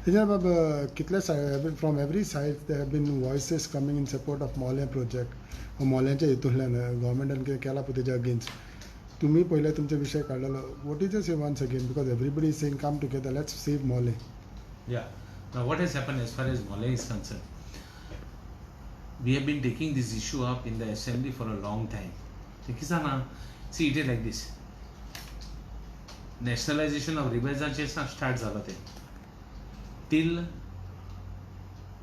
Yeah, from every side there have been voices coming in support of मोल्या project. मोल्यांच्या हितूंतल्यान गव्हर्मेंटान कितें केलां पळय तेच्या against. तुम्ही पहिले तुमचे विषय काढलेलो. What is your once again? Because everybody is saying come together, let's save Mole. Yeah. Now what has happened as far as Mole is concerned? We have been taking this issue up in the assembly for a long time. See, it is like this. Nationalization of rivers start झालं ते. Till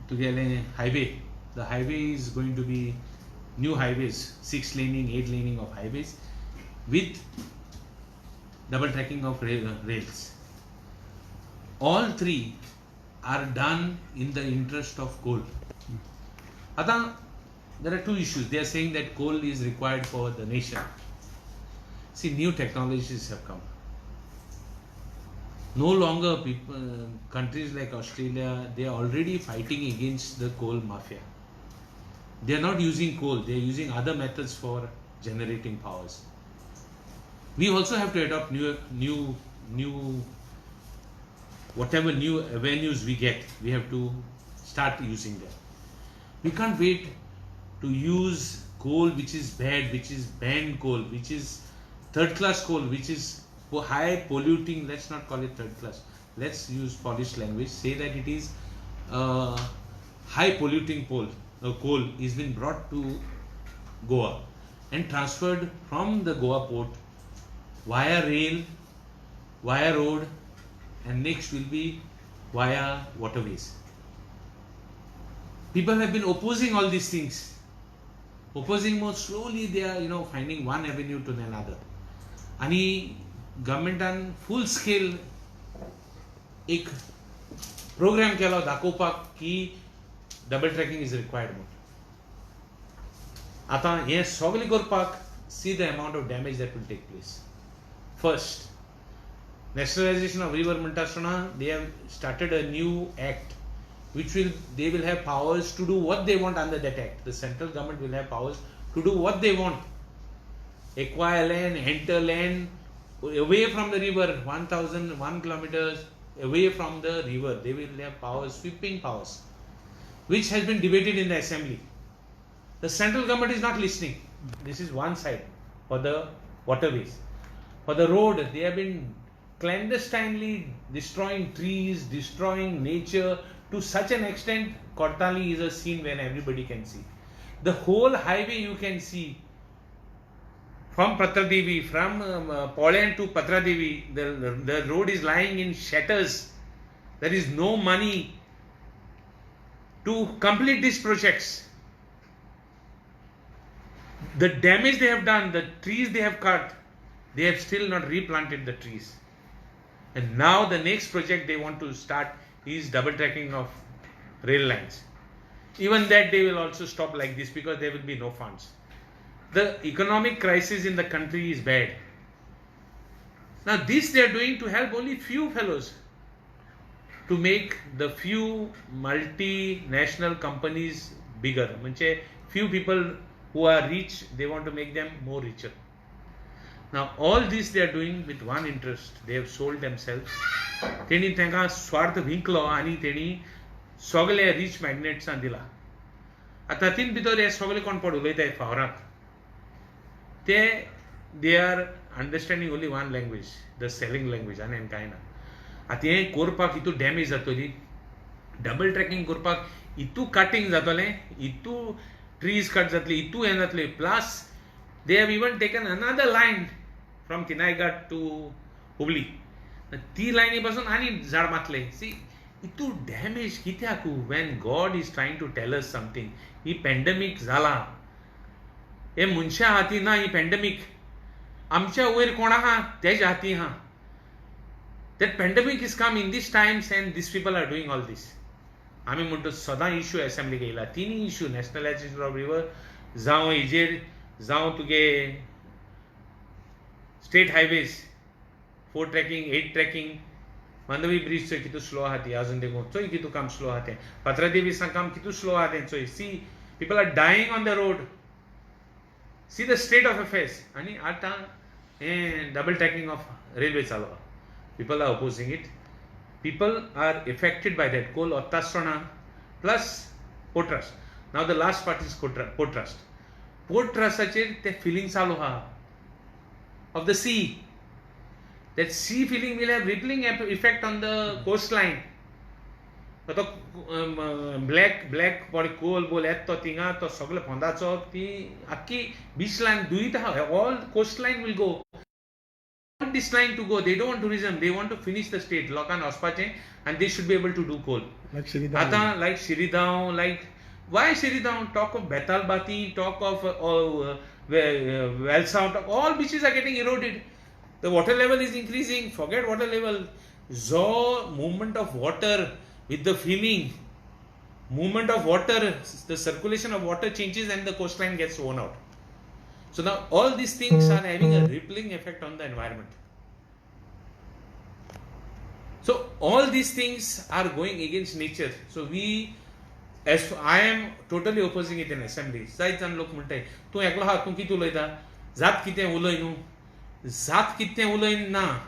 तुगेले highway. The highway is going to be new highways, 6 laning, 8 laning of highways with double tracking of rails. All three are done in the interest of coal. There are two issues. They are saying that coal is required for the nation. See, new technologies have come. No longer countries like Australia, they are already fighting against the coal mafia. They are not using coal, they are using other methods for generating powers. We also have to adopt whatever new avenues we get, we have to start using them. We can't wait to use coal which is bad, which is banned coal, which is third class coal, which is high polluting. Let's not call it third class, let's use polished language, say that it is high polluting coal is been brought to Goa and transferred from the Goa port via rail, via road, and next will be via waterways. People have been opposing all these things, opposing more slowly. They are finding one avenue to another. आणि गव्हर्मेंटान full scale एक programme केलो दाखोवपाक की double tracking is required म्हणून. आता हे सगळें करपाक see the amount of damage that will take place. First, nationalization of river म्हणटा आसतना they have started a new act which they will have powers to do what they want under that act. The central government will have powers to do what they want. Acquire land, enter land away from the river, 1,001 kilometers away from the river. They will have powers, sweeping powers, which has been debated in the assembly. The central government is not listening. This is one side for the waterways. For the road, they have been clandestinely destroying trees, destroying nature to such an extent. Kortali is a scene where everybody can see. The whole highway you can see from Patradevi, from Poland to Patradevi, the road is lying in shatters. There is no money to complete these projects. The damage they have done, the trees they have cut, they have still not replanted the trees. And now the next project they want to start is double tracking of rail lines. Even that they will also stop like this because there will be no funds. The economic crisis in the country is bad. Now this they are doing to help only few fellows, to make the few multinational companies bigger. म्हणजे few people who are rich, they want to make them more richer. Now all this they are doing with one interest. They have sold themselves. तेणी तांकां स्वार्थ विकलो आनी तेणी सगळे rich मॅग्नेट्सांक दिला. आतां तातूंत भितर हे सगळे कोण per उलयताय फावराक, they are understanding only one language, the selling language, आनी कांय ना. आतां हें करपाक इतू डॅमेज जातली, डबल ट्रॅकिंग करपाक इतू कटिंग जातलें, इतू ट्रीज कट जातली, इतू हें जातलें. Plus they have even taken another line from Kinaigat to Hubli. ती लायनी पासून आनी झाड मातले. सी, इतू डॅमेज कित्याक? when God is trying to tell us something. He pandemic जाला, हे मनशा हाती ना. ही पॅन्डेमीक आमच्या वयर कोण आहा तेज्या हाती आहा. That pandemic is come in these times and these people are doing all this. आमी म्हणतो सदां इश्यू असेंब्लीक येयला, तिनी इश्यू, नॅशनलायजेशन ऑफ रिवर जावं हेजेर, जावं तुगे state highways, 4 tracking, 8 tracking, Mandovi bridge चोय कितू स्लो आहा ती आजून देखून, चोय कितू काम स्लो आहा तें, पात्रादेवीसां काम कितू स्लो आहा तें चोय. See, people are dying on the road. See the state of affairs. आनी आतां हें डबल ट्रॅकिंग ऑफ रेल्वे चालू आहा. People are opposing it. people are affected by that. Coal Ottastrana plus Port Trust. Now the last part is Port Trust. Port Trust the feelings of the sea. That sea feeling will have rippling effect on the coastline. तो black body कोल बोल येत तो थिंगा तो सगळे फोंदाचो ती आख्खी बीच line दुयीत आहा all coast line will go this line to go. They don't want tourism. They want to finish the state. Lokan Ospache, and they should be able to do coal. Like Shiridao. Ata, like Shiridao, like why Shiridao? Talk of Betalbati, talk of Valsa, all beaches are getting eroded. The water level is increasing. Forget water level. So movement of water with the feeling. Movement of water, the circulation of water changes and the coastline gets worn out. So now all these things are having a rippling effect on the environment. So all these things are going against nature. So as I am totally opposing it in assembly. Zaitjan lok muntai. Tu ekla ha tu kitu loida. Zat kite uloi nu. Zat kite uloi na.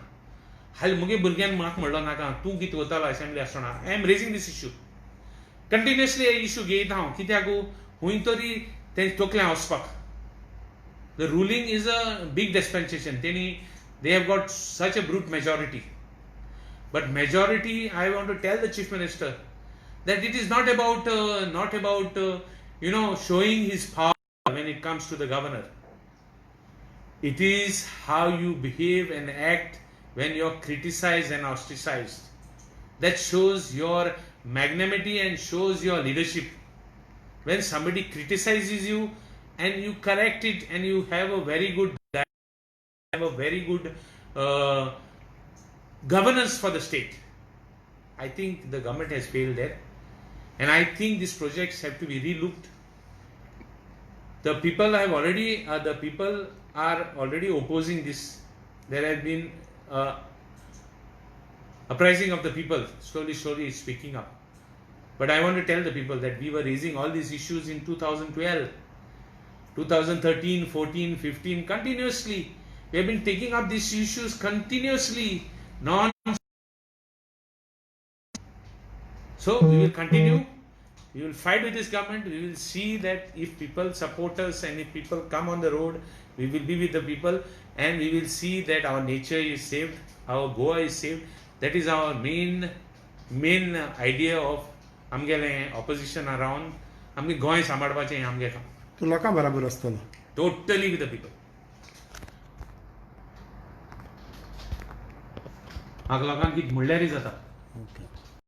Hal muge burgyan mak mudla naka. Tu kitu otala assembly asana. I am raising this issue. Continuously I issue gate down. Kite agu huintori ten tokle ospak. The ruling is a big dispensation. They have got such a brute majority. But majority, I want to tell the Chief Minister that it is not about showing his power when it comes to the governor. It is how you behave and act when you are criticized and ostracized. That shows your magnanimity and shows your leadership. When somebody criticizes you and you correct it and you have a very good governance for the state. I think the government has failed there, and I think these projects have to be relooked. The people are already opposing this. There has been uprising of the people. Slowly it's speaking up. But I want to tell the people that we were raising all these issues in 2012, 2013, 14, 15, continuously. We have been taking up these issues continuously. So we will continue. We will fight with this government. We will see that if people support us and if people come on the road, we will be with the people, and we will see that our nature is saved, our Goa is saved. That is our main idea of आमगेले opposition around. आमगे गोंय सांबाळपाचें आमगे काम. तो लोकां बराबर आसतलो. Totally with the people. म्हाका लोकांक कितें म्हणल्यारय जाता. Okay.